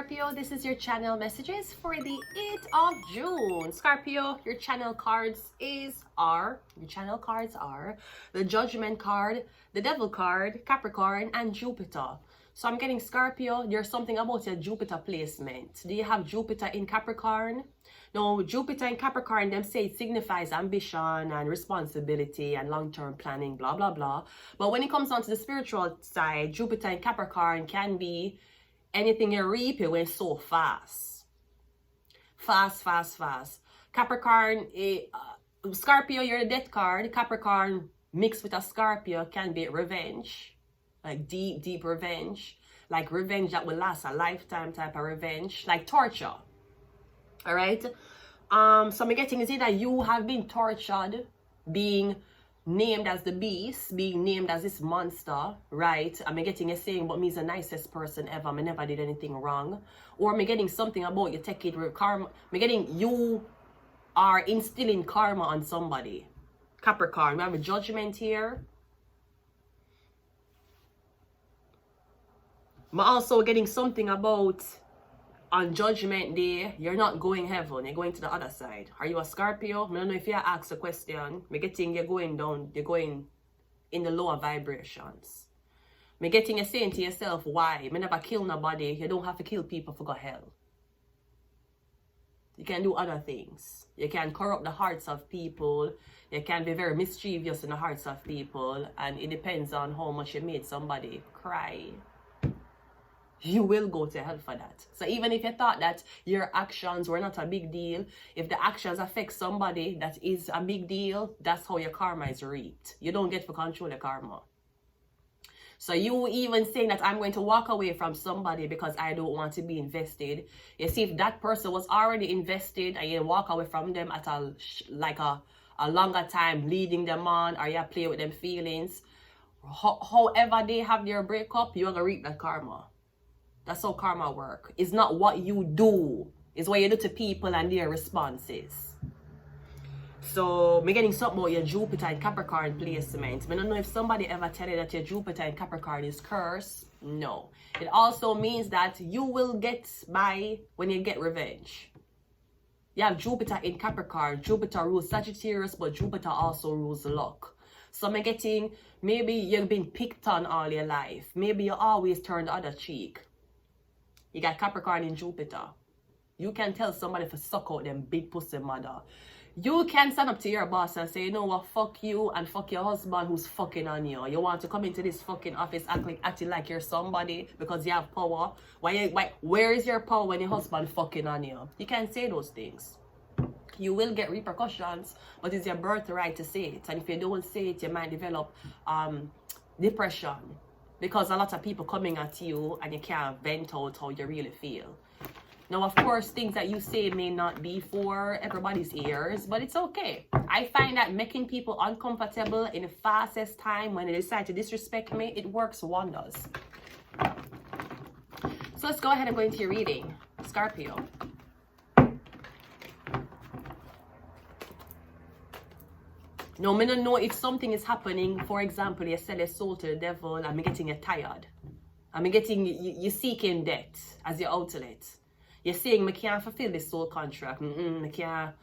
Scorpio, this is your channel messages for the 8th of June. Scorpio, your channel cards are the Judgment card, the Devil card, Capricorn, and Jupiter. So I'm getting Scorpio, there's something about your Jupiter placement. Do you have Jupiter in Capricorn? No, Jupiter in Capricorn, them say it signifies ambition and responsibility and long-term planning, blah, blah, blah. But when it comes down to the spiritual side, Jupiter in Capricorn can be anything you reap, you went so fast. Fast. Capricorn, Scorpio, you're a death card. Capricorn mixed with a Scorpio can be revenge. Like deep revenge. Like revenge that will last a lifetime type of revenge. Like torture. Alright? So I'm getting is either you have been tortured, being named as the beast, being named as this monster, right? I'm getting a saying, but me's the nicest person ever. I never did anything wrong. Or I'm getting something about you take it with karma. I'm getting you are instilling karma on somebody. Capricorn, we have a judgment here. I'm also getting something about on Judgment Day, you're not going heaven, you're going to the other side. Are you a Scorpio? I don't know if you ask a question. I'm getting you're going down, you're going in the lower vibrations. I'm getting you saying to yourself, why? I never kill nobody. You don't have to kill people for go hell. You can do other things. You can corrupt the hearts of people. You can be very mischievous in the hearts of people. And it depends on how much you made somebody cry. You will go to hell for that. So even if you thought that your actions were not a big deal, if the actions affect somebody that is a big deal, that's how your karma is reaped. You don't get to control the karma. So you even saying that I'm going to walk away from somebody because I don't want to be invested. You see, if that person was already invested and you walk away from them at a longer time, leading them on, or you play with them feelings, however they have their breakup, you're going to reap that karma. That's how karma works. It's not what you do. It's what you do to people and their responses. So, I'm getting something about your Jupiter and Capricorn placement. I don't know if somebody ever tell you that your Jupiter and Capricorn is cursed. No. It also means that you will get by when you get revenge. You have Jupiter in Capricorn. Jupiter rules Sagittarius, but Jupiter also rules luck. So I'm getting, maybe you've been picked on all your life. Maybe you always turn the other cheek. You got Capricorn in Jupiter. You can tell somebody to suck out them big pussy mother. You can stand up to your boss and say, you know what, fuck you and fuck your husband who's fucking on you. You want to come into this fucking office acting like you're somebody because you have power. Where is your power when your husband fucking on you? You can't say those things. You will get repercussions, but it's your birthright to say it. And if you don't say it, you might develop depression. Because a lot of people coming at you and you can't vent out how you really feel. Now, of course, things that you say may not be for everybody's ears, but it's okay. I find that making people uncomfortable in the fastest time when they decide to disrespect me, it works wonders. So let's go ahead and go into your reading. Scorpio. No, I don't know if something is happening. For example, you sell your soul to the devil and I'm getting you tired. I'm getting you seeking debt as your outlet. You're saying, I can't fulfill this soul contract. I can't.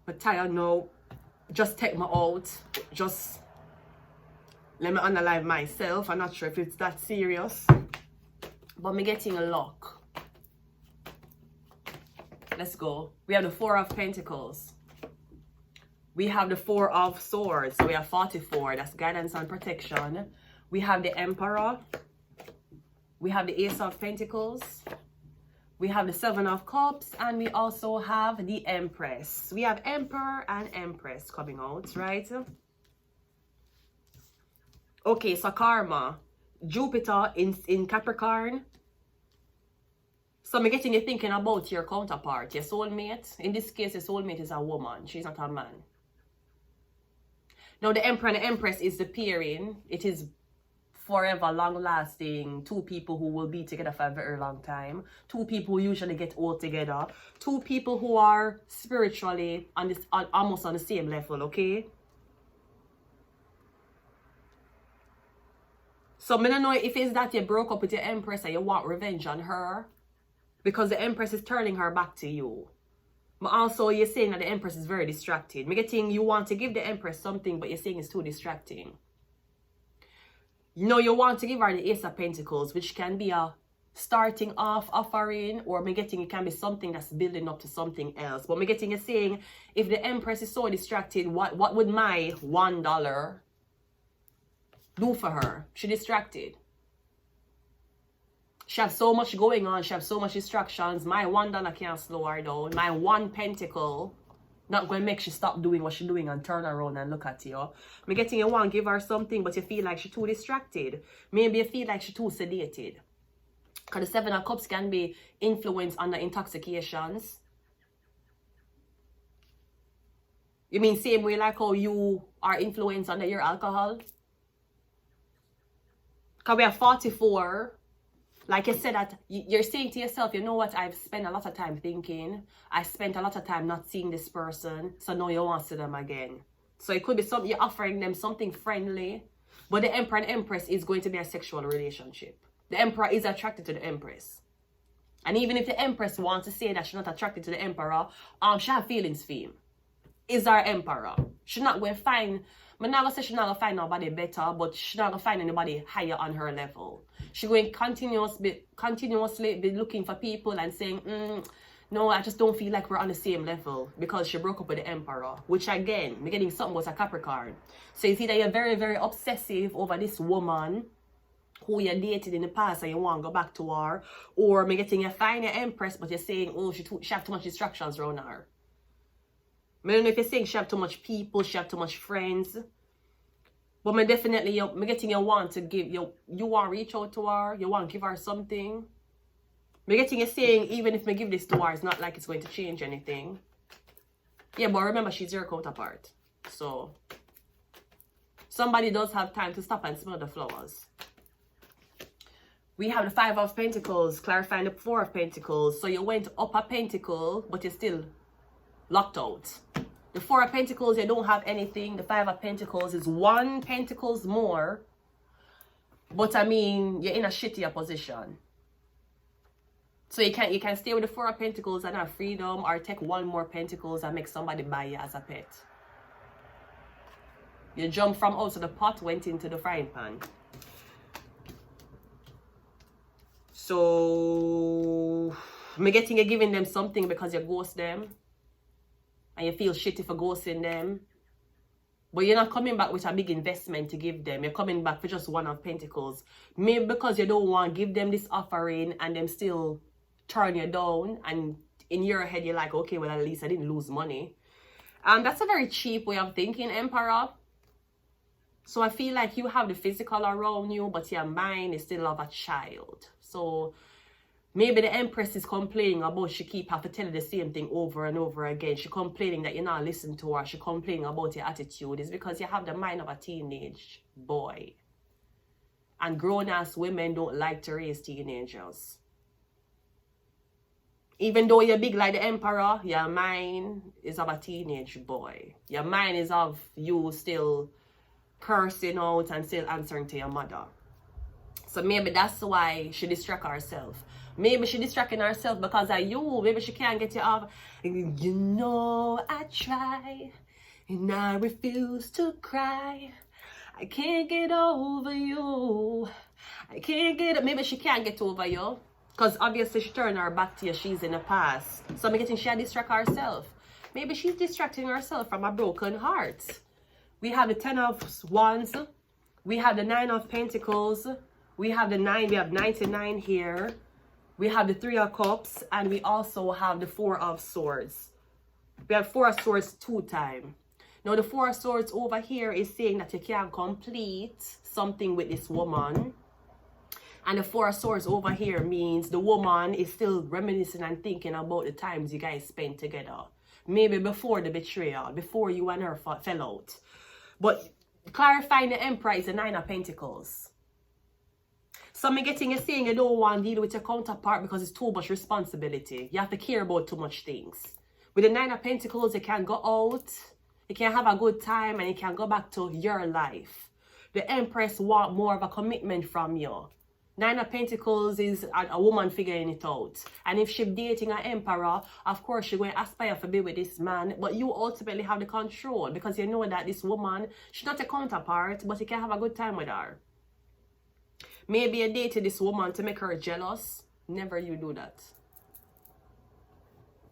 I'm tired now. Just take me out. Just let me unalive myself. I'm not sure if it's that serious. But I'm getting a lock. Let's go. We have the Four of Pentacles. We have the Four of Swords, so we have 44, that's guidance and protection. We have the Emperor. We have the Ace of Pentacles. We have the Seven of Cups, and we also have the Empress. We have Emperor and Empress coming out, right? Okay, so karma. Jupiter in Capricorn. So I'm getting you thinking about your counterpart, your soulmate. In this case, your soulmate is a woman. She's not a man. Now, the Emperor and the Empress is the pairing. It is forever, long-lasting. Two people who will be together for a very long time. Two people who usually get old together. Two people who are spiritually almost on the same level, okay? So, I don't know if it's that you broke up with your Empress and you want revenge on her. because the Empress is turning her back to you. But also, you're saying that the Empress is very distracted. I'm getting you want to give the Empress something, but you're saying it's too distracting. You know, you want to give her the Ace of Pentacles, which can be a starting off offering, or I'm getting it can be something that's building up to something else. But I'm getting you saying, if the Empress is so distracted, what would my $1 do for her? She distracted. She has so much going on. She has so much distractions. My $1 can't slow her down. My 1 pentacle not going to make she stop doing what she's doing and turn around and look at you. I'm getting you want to give her something, but you feel like she's too distracted. Maybe you feel like she's too sedated. Because the 7 of Cups can be influenced under intoxications. You mean same way like how you are influenced under your alcohol? Because we are 44. Like you said, that you're saying to yourself, you know what, I've spent a lot of time thinking. I spent a lot of time not seeing this person. So now you want to see them again. So it could be something, you're offering them something friendly. But the Emperor and Empress is going to be a sexual relationship. The Emperor is attracted to the Empress. And even if the Empress wants to say that she's not attracted to the Emperor, she has feelings for him. Is our Emperor. She's not going to find, I'm not going to say she's not going to find nobody better, but she's not going to find anybody higher on her level. She's going to continuously be looking for people and saying, no, I just don't feel like we're on the same level, because she broke up with the Emperor, which again, we're getting something with a Capricorn. So you see that you're very, very obsessive over this woman who you dated in the past and you want to go back to her, or I'm getting you find your Empress, but you're saying, oh, she have too much distractions around her. I don't know if you're saying she have too much people, she have too much friends. But me definitely, me getting you want to give, you want to reach out to her, you want to give her something. Me getting you saying, even if me give this to her, it's not like it's going to change anything. Yeah, but remember, she's your counterpart. So, somebody does have time to stop and smell the flowers. We have the 5 of Pentacles, clarifying the 4 of Pentacles. So you went up a pentacle, but you're still locked out. The 4 of Pentacles, you don't have anything. The 5 of Pentacles is 1 Pentacles more. But I mean, you're in a shittier position. So you can stay with the 4 of Pentacles and have freedom, or take 1 more Pentacles and make somebody buy you as a pet. You jump from out of the pot, went into the frying pan. So, I'm getting you giving them something because you ghost them. And you feel shitty for ghosting them. But you're not coming back with a big investment to give them. You're coming back for just 1 of Pentacles. Maybe because you don't want to give them this offering and them still turn you down. And in your head, you're like, okay, well, at least I didn't lose money. That's a very cheap way of thinking, Emperor. So I feel like you have the physical around you, but your mind is still of a child. So maybe the Empress is complaining about she keep having to tell you the same thing over and over again. She complaining that you're not listening to her. She complaining about your attitude. It's because you have the mind of a teenage boy. And grown-ass women don't like to raise teenagers. Even though you're big like the Emperor, your mind is of a teenage boy. Your mind is of you still cursing out and still answering to your mother. So maybe that's why she distract herself. Maybe she distracting herself because of you. Maybe she can't get you off. You know I try and I refuse to cry. I can't get over you. I can't get it. Maybe she can't get over you because obviously she turned her back to you. She's in the past. So I'm getting she distract herself. Maybe she's distracting herself from a broken heart. We have the 10 of Wands. We have the 9 of Pentacles. We have the 9. We have 99 here. We have the 3 of Cups. And we also have the 4 of Swords. We have 4 of Swords 2 times. Now the 4 of Swords over here is saying that you can't complete something with this woman. And the 4 of Swords over here means the woman is still reminiscing and thinking about the times you guys spent together. Maybe before the betrayal, before you and her fell out. But clarifying the Emperor is the 9 of Pentacles. So I'm getting you saying you don't want to deal with your counterpart because it's too much responsibility. You have to care about too much things. With the 9 of Pentacles, you can go out, you can have a good time, and you can go back to your life. The Empress want more of a commitment from you. Nine of Pentacles is a woman figuring it out. And if she's dating an emperor, of course she's going to aspire to be with this man. But you ultimately have the control because you know that this woman, she's not a counterpart, but you can have a good time with her. Maybe you dated this woman to make her jealous. Never you do that.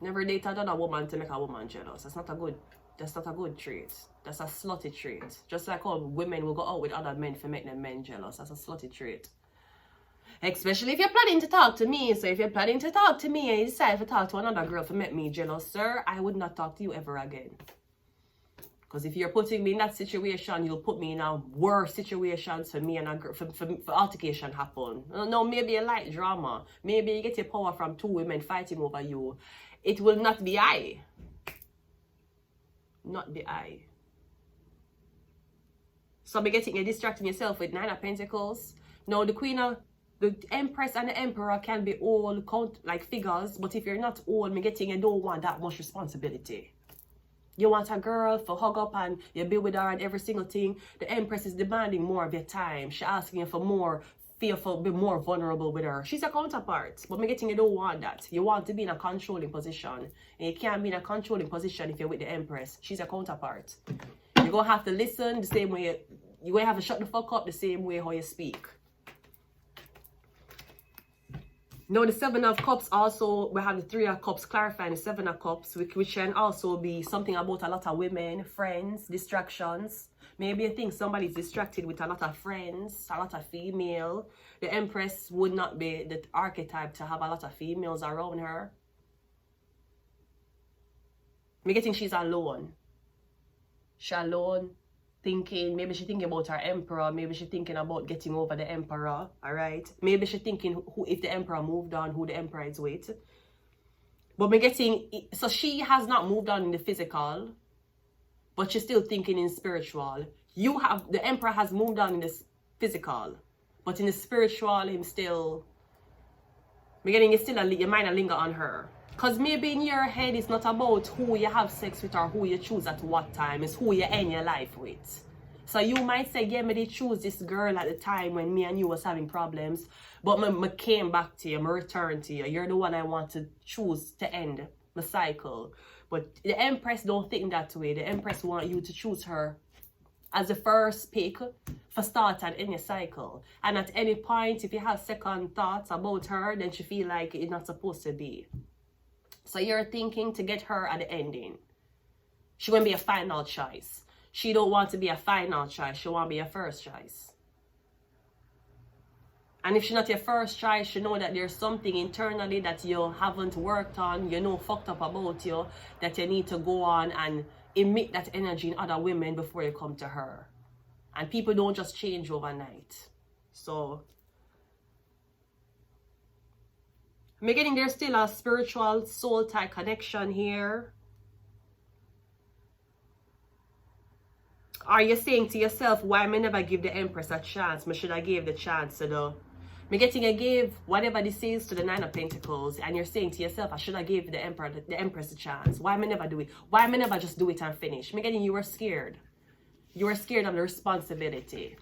Never date another woman to make a woman jealous. That's not a good trait. That's a slutty trait. Just like how women will go out with other men to make them men jealous. That's a slutty trait. Especially if you're planning to talk to me. So if you're planning to talk to me and you decide to talk to another girl to make me jealous, sir, I would not talk to you ever again. Because if you're putting me in that situation, you'll put me in a worse situation for me and a girl, for altercation happen. No, maybe a light drama. Maybe you get your power from two women fighting over you. It will not be I. Not be I. So be getting you distracting yourself with Nine of Pentacles. Now the Empress and the Emperor can be all like figures, but if you're not old, you don't want that much responsibility. You want a girl to hug up and you be with her and every single thing. The Empress is demanding more of your time. She's asking you for more, fearful, be more vulnerable with her. She's a counterpart, but you don't want that. You want to be in a controlling position. And you can't be in a controlling position if you're with the Empress. She's a counterpart. You're going to have to listen the same way. You're going to have to shut the fuck up the same way how you speak. Now, the Seven of Cups also, we have the Three of Cups clarifying the Seven of Cups, which can also be something about a lot of women, friends, distractions. Maybe you think somebody's distracted with a lot of friends, a lot of female. The Empress would not be the archetype to have a lot of females around her. I'm getting she's alone. She's alone. Thinking, maybe she's thinking about her emperor, maybe she's thinking about getting over the emperor, all right? Maybe she's thinking who, if the emperor moved on, who the emperor is with. But we're getting, so she has not moved on in the physical, but she's still thinking in spiritual. The emperor has moved on in the physical, but in the spiritual, him still, we're getting, your mind linger on her. Because maybe in your head, it's not about who you have sex with or who you choose at what time. It's who you end your life with. So you might say, yeah, me did choose this girl at the time when me and you was having problems. But me came back to you, me returned to you. You're the one I want to choose to end my cycle. But the Empress don't think that way. The Empress want you to choose her as the first pick for start and end your cycle. And at any point, if you have second thoughts about her, then she feel like it's not supposed to be. So you're thinking to get her at the ending. She won't be a final choice. She don't want to be a final choice. She want to be a first choice. And if she's not your first choice, you know that there's something internally that you haven't worked on, you know, fucked up about you, that you need to go on and emit that energy in other women before you come to her. And people don't just change overnight. So I'm getting there's still a spiritual soul tie connection here. Are you saying to yourself, why me never give the Empress a chance? Me should I give the chance to the... Me getting a give whatever this is to the Nine of Pentacles, and you're saying to yourself, I should I give the Empress a chance? Why me never do it? Why me never just do it and finish? Me getting you were scared. You were scared of the responsibility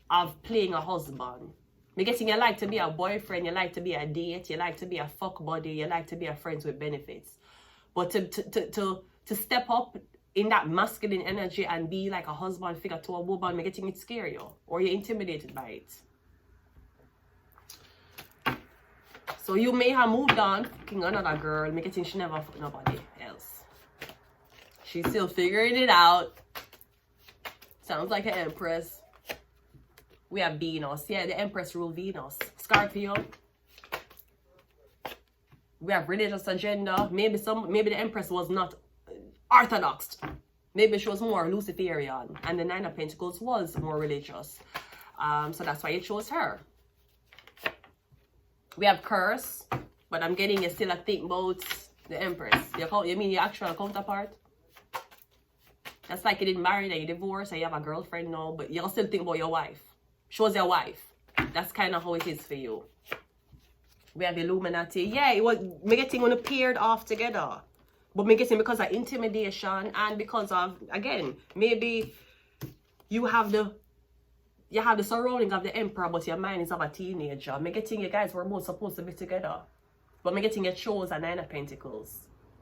of playing a husband. Me getting you like to be a boyfriend, you like to be a date, you like to be a fuck buddy, you like to be a friends with benefits. But to step up in that masculine energy and be like a husband figure to a woman, me getting it scare you, or you're intimidated by it. So you may have moved on, fucking another girl, me getting she never fuck nobody else. She's still figuring it out. Sounds like an Empress. We have Venus. Yeah, the Empress rule Venus. Scorpio. We have religious agenda. Maybe the Empress was not orthodox. Maybe she was more Luciferian. And the Nine of Pentacles was more religious. So that's why you chose her. We have curse. But I'm getting you still a think about the Empress. You mean your actual counterpart? That's like you didn't marry, then you divorced, and you have a girlfriend now, but you'll still think about your wife. She was your wife. That's kind of how it is for you. We have Illuminati. Yeah, it was me getting when it paired off together. But me getting because of intimidation and because of, again, maybe you have you have the surrounding of the emperor, but your mind is of a teenager. I'm getting you guys were both supposed to be together. But I'm getting you chose a 9 of Pentacles.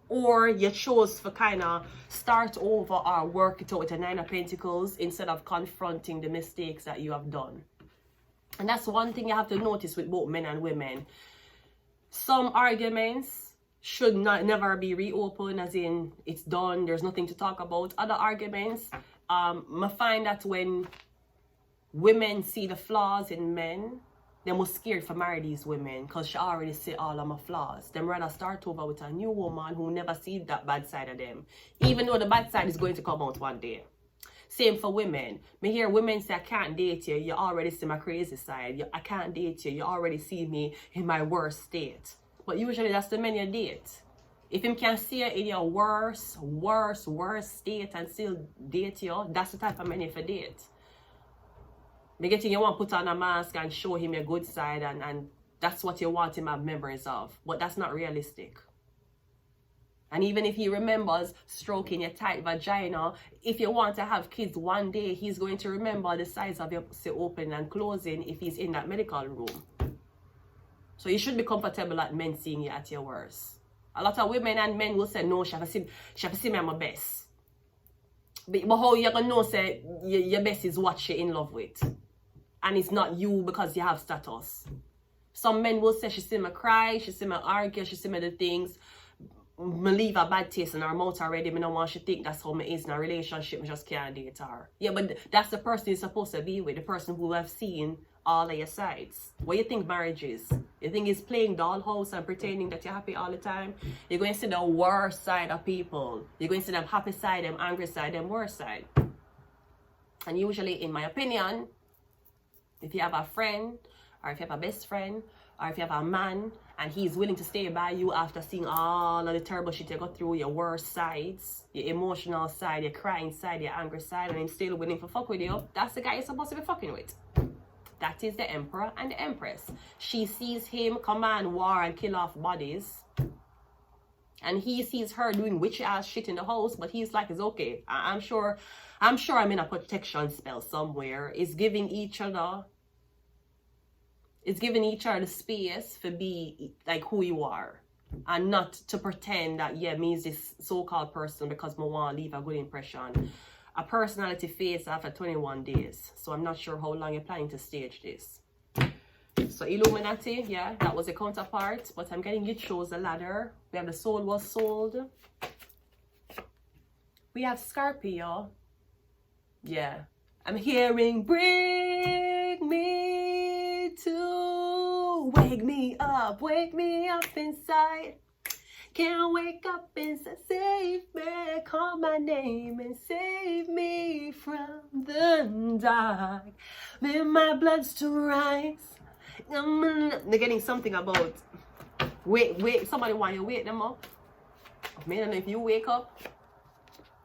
Or you chose for kind of start over or work it out with a 9 of Pentacles instead of confronting the mistakes that you have done. And that's one thing you have to notice with both men and women. Some arguments should never be reopened, as in it's done, there's nothing to talk about. Other arguments, I find that when women see the flaws in men, they're more scared to marry these women because she already see all of my flaws. Them rather start over with a new woman who never see that bad side of them, even though the bad side is going to come out one day. Same for women. Me hear women say, I can't date you. You already see my crazy side. I can't date you. You already see me in my worst state. But usually that's the men you date. If him can see you in your worst state and still date you, that's the type of man you date. Me getting you want to put on a mask and show him your good side, and that's what you want him to have memories of. But that's not realistic. And even if he remembers stroking your tight vagina, if you want to have kids one day, he's going to remember the size of your pussy opening and closing if he's in that medical room. So you should be comfortable at men seeing you at your worst. A lot of women and men will say, no, she have to see me at my best. But how you going to know say your best is what you're in love with? And it's not you because you have status. Some men will say, she see me cry, she see me argue, she see me the things. Me leave a bad taste in her mouth already. Me don't want she think that's how me is in a relationship. Me just can't date her. Yeah, but that's the person you're supposed to be with. The person who have seen all of your sides. What you think marriage is? You think it's playing dollhouse and pretending that you're happy all the time? You're going to see the worst side of people. You're going to see them happy side, them angry side, them worst side. And usually, in my opinion, if you have a friend, or if you have a best friend, or if you have a man, and he's willing to stay by you after seeing all of the terrible shit you go through, your worst sides, your emotional side, your crying side, your angry side, and he's still willing to fuck with you, that's the guy you're supposed to be fucking with. That is the Emperor and the Empress. She sees him command war and kill off bodies. And he sees her doing witch ass shit in the house, but he's like, it's okay. I'm sure I'm in a protection spell somewhere. It's giving each other the space to be like who you are. And not to pretend that, yeah, me is this so-called person because I want to leave a good impression. A personality phase after 21 days. So I'm not sure how long you're planning to stage this. So Illuminati, yeah, that was a counterpart. But I'm getting you chose the ladder. We have the soul was sold. We have Scorpio. Yeah. I'm hearing bring me to wake me up inside. Can't wake up and say, save me, call my name and save me from the dark. Let my bloods to rise. They're getting something about wait. Somebody want you to wake them up. I don't know if you wake up.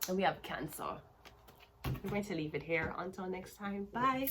And we have Cancer. We're going to leave it here until next time. Bye.